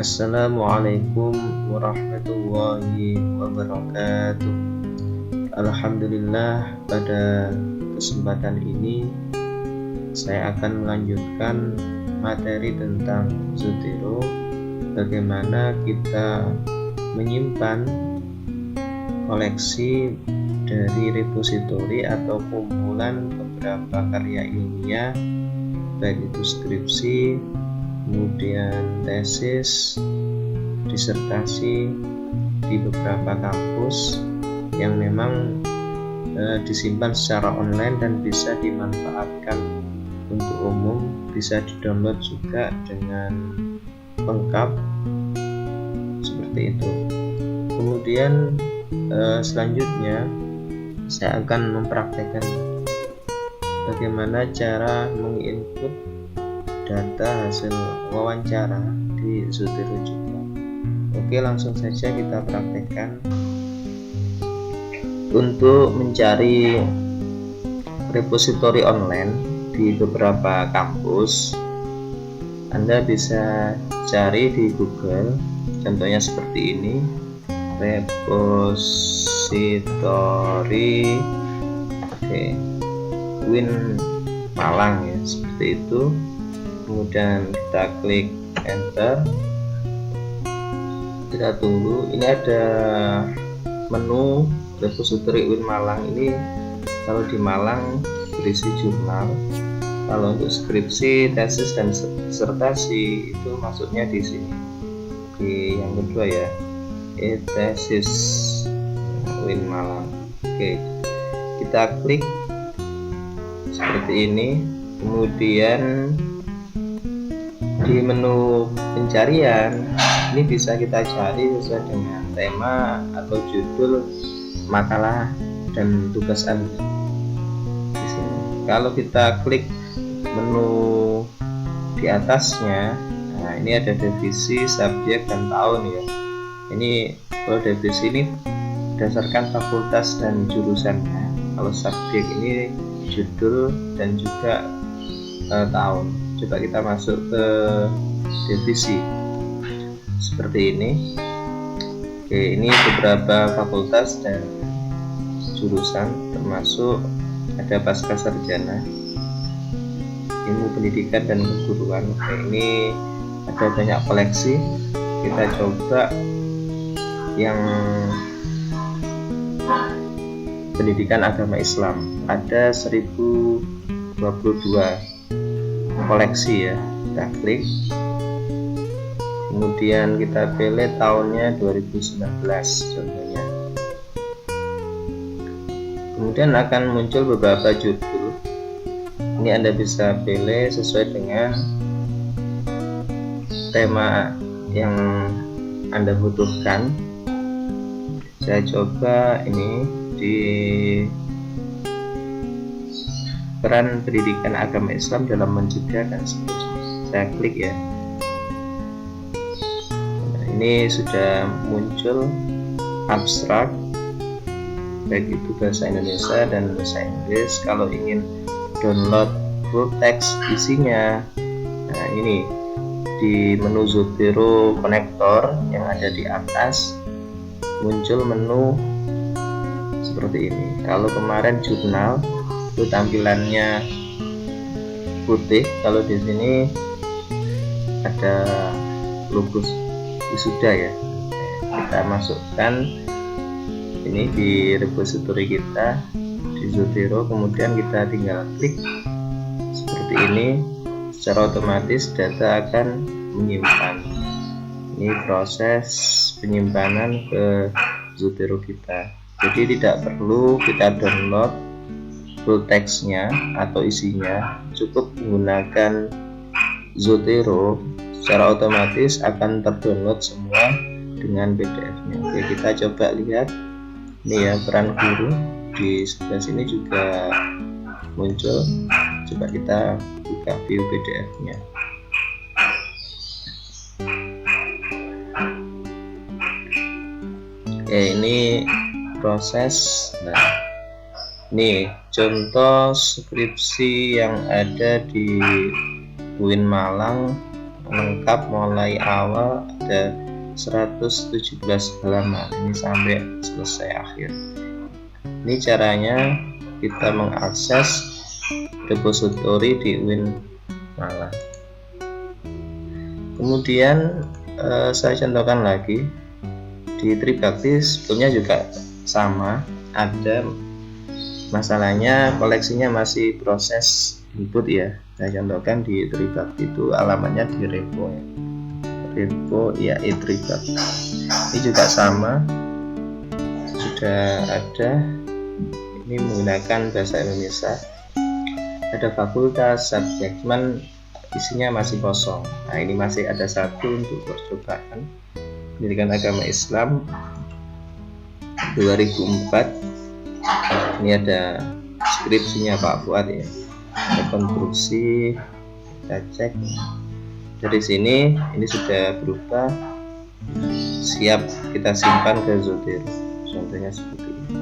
Assalamualaikum warahmatullahi wabarakatuh. Alhamdulillah, pada kesempatan ini saya akan melanjutkan materi tentang Zotero, bagaimana kita menyimpan koleksi dari repositori atau kumpulan beberapa karya ilmiah, baik itu skripsi, kemudian tesis, disertasi di beberapa kampus yang memang disimpan secara online dan bisa dimanfaatkan untuk umum, bisa di-download juga dengan lengkap seperti itu. Kemudian selanjutnya saya akan mempraktekkan bagaimana cara menginput data hasil wawancara di Zotero juga. Oke, langsung saja kita praktekkan. Untuk mencari repositori online di beberapa kampus, Anda bisa cari di Google, contohnya seperti ini, repositori Win Malang ya, seperti itu. Kemudian kita klik enter, kita tunggu. Ini ada menu repositori Win Malang. Ini kalau di Malang berisi jurnal, kalau untuk skripsi, tesis dan disertasi itu masuknya di sini, di yang kedua ya, tesis Win Malang. Oke, kita klik seperti ini. Kemudian di menu pencarian ini bisa kita cari sesuai dengan tema atau judul makalah dan tugas Anda di sini. Kalau kita klik menu di atasnya, nah ini ada divisi, subjek dan tahun ya. Ini kalau divisi ini berdasarkan fakultas dan jurusannya. Kalau subjek ini judul dan juga tahun. Coba kita masuk ke divisi seperti ini. Oke, ini beberapa fakultas dan jurusan, termasuk ada pasca sarjana, ilmu pendidikan dan keguruan. Oke, ini ada banyak koleksi. Kita coba yang pendidikan agama Islam, ada 1022 koleksi ya. Kita klik, kemudian kita pilih tahunnya 2019 contohnya. Kemudian akan muncul beberapa judul. Ini Anda bisa pilih sesuai dengan tema yang Anda butuhkan. Saya coba ini di peran pendidikan agama Islam dalam mencegah dan seterusnya. Saya klik ya. Nah, ini sudah muncul abstrak, baik itu bahasa Indonesia dan bahasa Inggris. Kalau ingin download full text isinya, nah ini di menu Zotero konektor yang ada di atas muncul menu seperti ini. Kalau kemarin jurnal itu tampilannya putih, kalau di sini ada logo wisuda ya. Kita masukkan ini di repositori kita di Zotero, kemudian kita tinggal klik seperti ini. Secara otomatis data akan menyimpan. Ini proses penyimpanan ke Zotero kita. Jadi tidak perlu kita download full text-nya atau isinya, cukup menggunakan Zotero, secara otomatis akan terdownload semua dengan PDF-nya. Oke, kita coba lihat. Ini ya, peran guru di sebelah sini juga muncul. Coba kita buka view PDF-nya. Oke, ini proses. Nah, ini contoh skripsi yang ada di UIN Malang lengkap mulai awal ada 117 halaman ini sampai selesai akhir. Ini caranya kita mengakses repositori di UIN Malang. Kemudian saya contohkan lagi di Tribakti sebetulnya juga sama, ada masalahnya koleksinya masih proses input ya. Saya contohkan di Tribakti itu alamatnya di repo ya. Repo ya Tribakti. Ini juga sama, sudah ada. Ini menggunakan bahasa Indonesia. Ada fakultas, subjek, cuman isinya masih kosong. Nah ini masih ada satu untuk percobaan pendidikan agama Islam 2004. Ini ada skripsinya Pak Fuad ya, rekonstruksi. Kita cek dari sini, ini sudah berubah, siap kita simpan ke Zotero, contohnya seperti ini.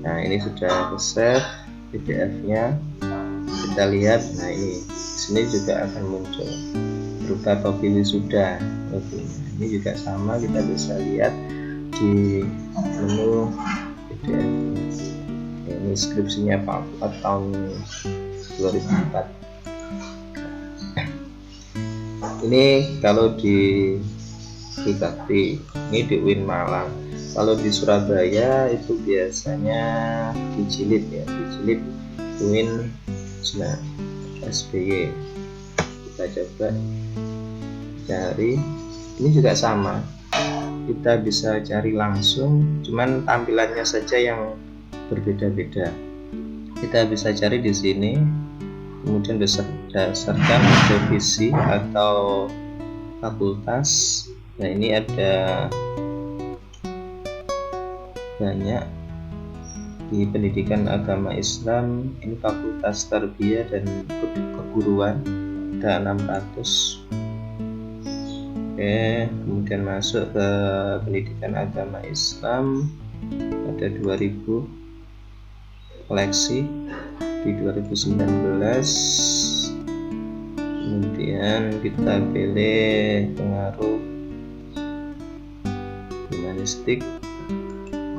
Nah ini sudah save PDF-nya, kita lihat. Nah ini di sini juga akan muncul berupa topi wisuda. Ini juga sama, kita bisa lihat di menu PDF. Ini skripsinya Pak Fuad tahun 2004. Ini kalau di Tribakti, ini di UIN Malang. Kalau di Surabaya itu biasanya di Jilid ya, di Jilid UIN SBY. Kita coba cari, ini juga sama, kita bisa cari langsung, cuman tampilannya saja yang berbeda-beda. Kita bisa cari di sini, kemudian berdasarkan divisi atau fakultas. Nah ini ada banyak di pendidikan agama Islam. Ini fakultas tarbiyah dan keguruan ada 600. Oke, kemudian masuk ke pendidikan agama Islam ada 2000 koleksi di 2019. Kemudian kita pilih pengaruh humanistik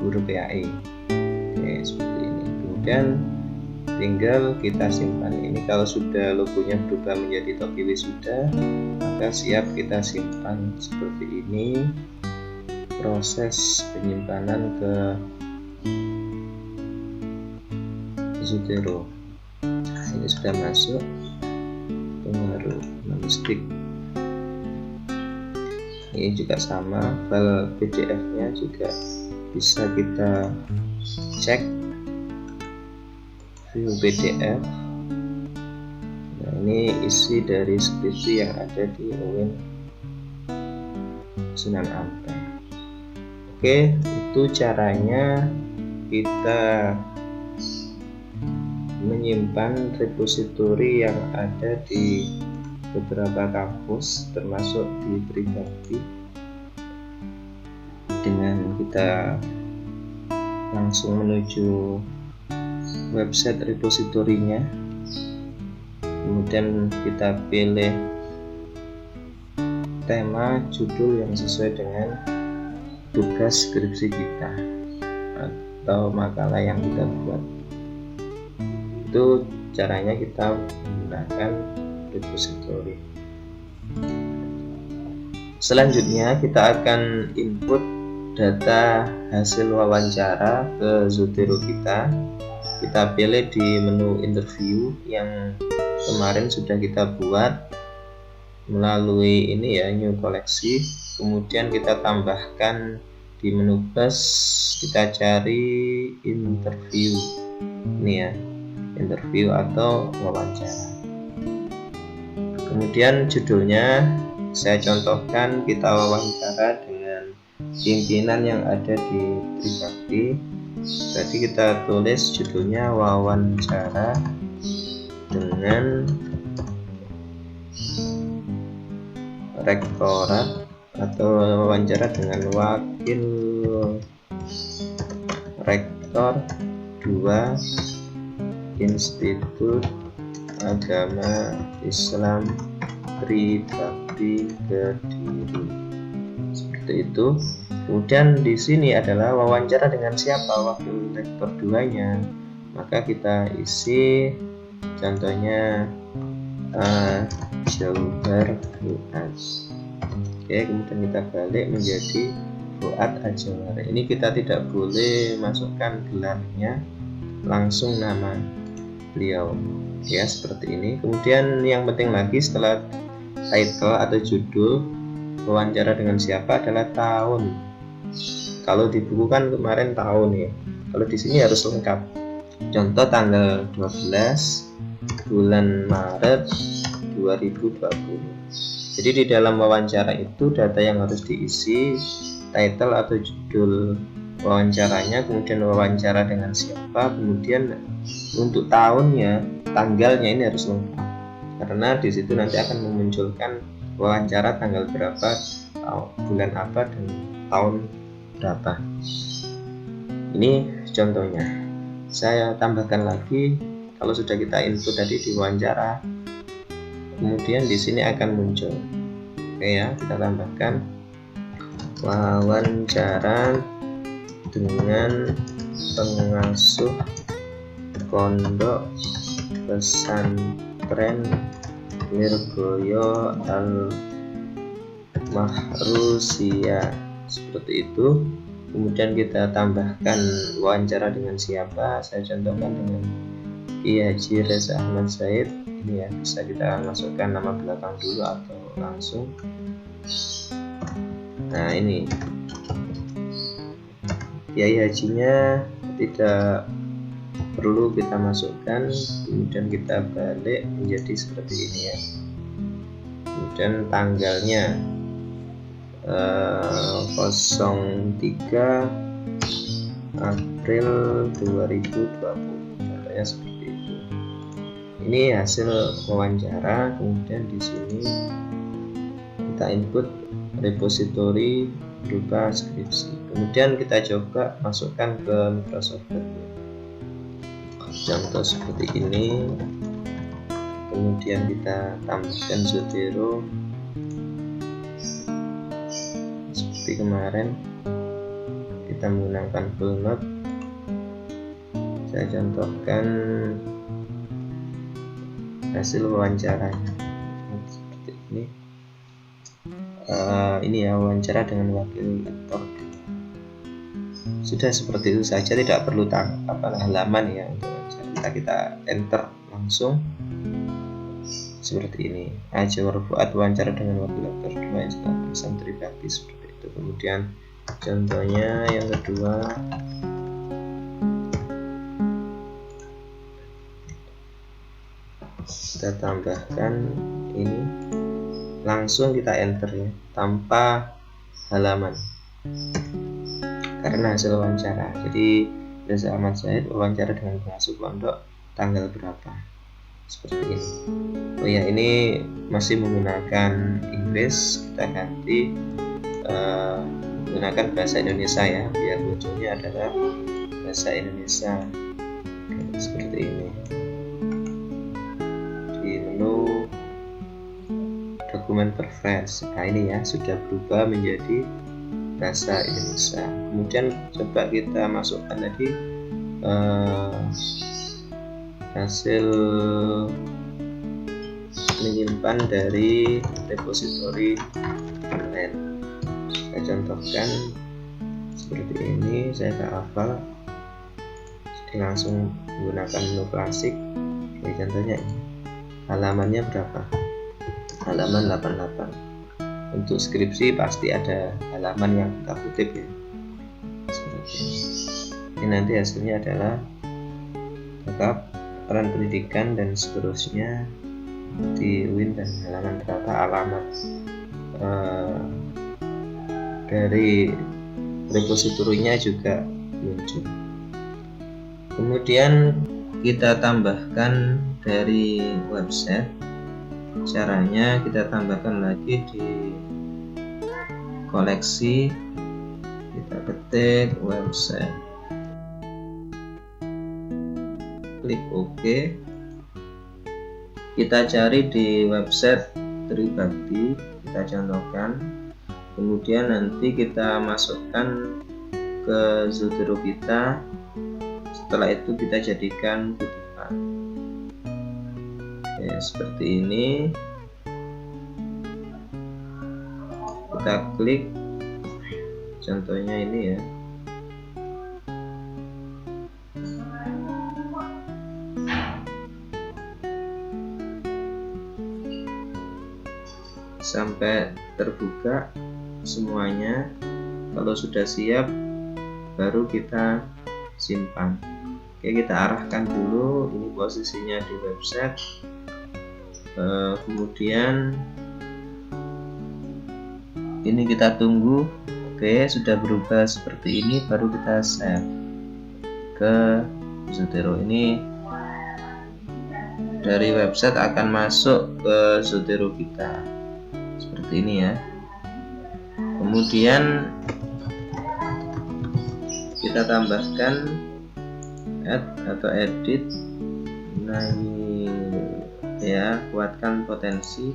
guru PAI. Oke, seperti ini. Kemudian tinggal kita simpan. Ini kalau sudah logonya berubah menjadi topi wisuda, maka siap kita simpan seperti ini. Proses penyimpanan ke Zotero. Nah, ini sudah masuk pengaruh humanistik. Ini juga sama, file PDF-nya juga bisa kita cek, view PDF. Nah ini isi dari skripsi yang ada di UIN Sunan Ampel. Oke, itu caranya kita menyimpan repositori yang ada di beberapa kampus termasuk di Tribakti. Dengan kita langsung menuju website repositorinya, kemudian kita pilih tema judul yang sesuai dengan tugas skripsi kita atau makalah yang kita buat. Itu caranya kita menggunakan repositori. Selanjutnya kita akan input data hasil wawancara ke Zotero kita. Kita pilih di menu interview yang kemarin sudah kita buat melalui ini ya, new koleksi. Kemudian kita tambahkan di menu plus, kita cari interview. Ini ya, interview atau wawancara. Kemudian judulnya saya contohkan, kita wawancara dengan pimpinan yang ada di Tribakti. Jadi kita tulis judulnya wawancara dengan rektorat atau wawancara dengan wakil rektor 2 Institut Agama Islam Tribakti. di Kediri. Seperti itu. Kemudian di sini adalah wawancara dengan siapa wakil rektor 2-nya. Maka kita isi contohnya Jauhar Fuad. Oke, kemudian kita balik menjadi Fuad Ajawar. Ini kita tidak boleh masukkan gelarnya, langsung nama beliau. Ya, seperti ini. Kemudian yang penting lagi setelah title atau judul wawancara dengan siapa adalah tahun. Kalau di buku kan kemarin tahun ya. Kalau di sini harus lengkap. Contoh tanggal 12 bulan Maret 2020. Jadi di dalam wawancara itu data yang harus diisi title atau judul wawancaranya, kemudian wawancara dengan siapa, kemudian untuk tahunnya, tanggalnya ini harus lengkap. Karena di situ nanti akan memunculkan wawancara tanggal berapa, bulan apa, dan tahun berapa. Ini contohnya. Saya tambahkan lagi, kalau sudah kita input tadi di wawancara, kemudian di sini akan muncul. Oke ya, kita tambahkan wawancara dengan pengasuh pondok pesantren Lirboyo Al Mahrusia, seperti itu. Kemudian kita tambahkan wawancara dengan siapa. Saya contohkan dengan Kiai Haji Reza Ahmad Said. Ini ya, bisa kita masukkan nama belakang dulu atau langsung. Nah, ini Kiai Hajinya tidak perlu kita masukkan, kemudian kita balik menjadi seperti ini ya. Kemudian tanggalnya 03 April 2020, contohnya seperti itu. Ini hasil wawancara. Kemudian di sini kita input repository berupa skripsi. Kemudian kita coba masukkan ke Microsoft Word. Contoh seperti ini. Kemudian kita tambahkan Zotero seperti kemarin. Kita menggunakan full note. Saya contohkan hasil wawancaranya seperti ini. Ini ya, wawancara dengan wakil rektor. Sudah seperti itu saja, tidak perlu halaman ya untuk wawancara. Kita enter langsung seperti ini. Ajawar Fuad wawancara dengan wakil rektor 2 Institut Santri Bakti, seperti itu. Kemudian contohnya yang kedua, kita tambahkan ini, langsung kita enter ya, tanpa halaman, karena hasil wawancara. Jadi Reza Ahmad Said wawancara dengan pengasuh pondok tanggal berapa, seperti ini. Oh ya, ini masih menggunakan Inggris, kita ganti menggunakan bahasa Indonesia ya, biar munculnya adalah bahasa Indonesia. Oke, seperti ini. Di menu dokumen preference, nah ini ya sudah berubah menjadi bahasa Indonesia. Kemudian coba kita masukkan tadi hasil menyimpan dari repository online. Saya contohkan seperti ini. Saya tak hafal, jadi langsung menggunakan menu klasik. Oke, contohnya ini, halamannya berapa? Halaman 88. Untuk skripsi pasti ada halaman yang kita kutip ya, seperti ini. Ini nanti hasilnya adalah lengkap, peran pendidikan dan seterusnya di UIN, dan halaman berapa, alamat dari repositorinya juga muncul. Kemudian kita tambahkan dari website. Caranya kita tambahkan lagi di koleksi, kita ketik website, klik OK. Kita cari di website Tribakti, kita contohkan. Kemudian nanti kita masukkan ke Zotero kita. Setelah itu kita jadikan kutipan. Oke, seperti ini. Kita klik, contohnya ini ya. Sampai terbuka semuanya. Kalau sudah siap baru kita simpan. Oke, kita arahkan dulu, ini posisinya di website. Kemudian ini kita tunggu. Oke, sudah berubah seperti ini, baru kita save ke Zotero. Ini dari website akan masuk ke Zotero kita seperti ini ya. Kemudian kita tambahkan add atau edit. Nah ini ya, kuatkan potensi.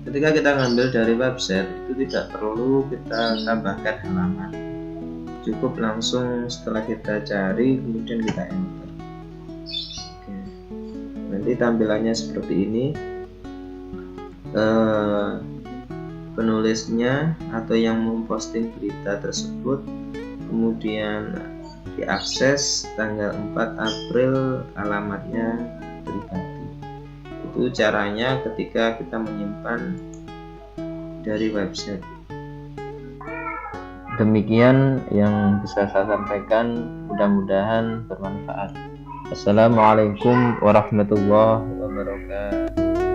Ketika kita ngambil dari website itu tidak perlu kita tambahkan halaman, cukup langsung setelah kita cari kemudian kita enter. Oke. Nanti tampilannya seperti ini. Penulisnya atau yang memposting berita tersebut, kemudian diakses tanggal 4 April, alamatnya Tribakti. Itu caranya ketika kita menyimpan dari website. Demikian yang bisa saya sampaikan, mudah-mudahan bermanfaat. Assalamualaikum warahmatullahi wabarakatuh.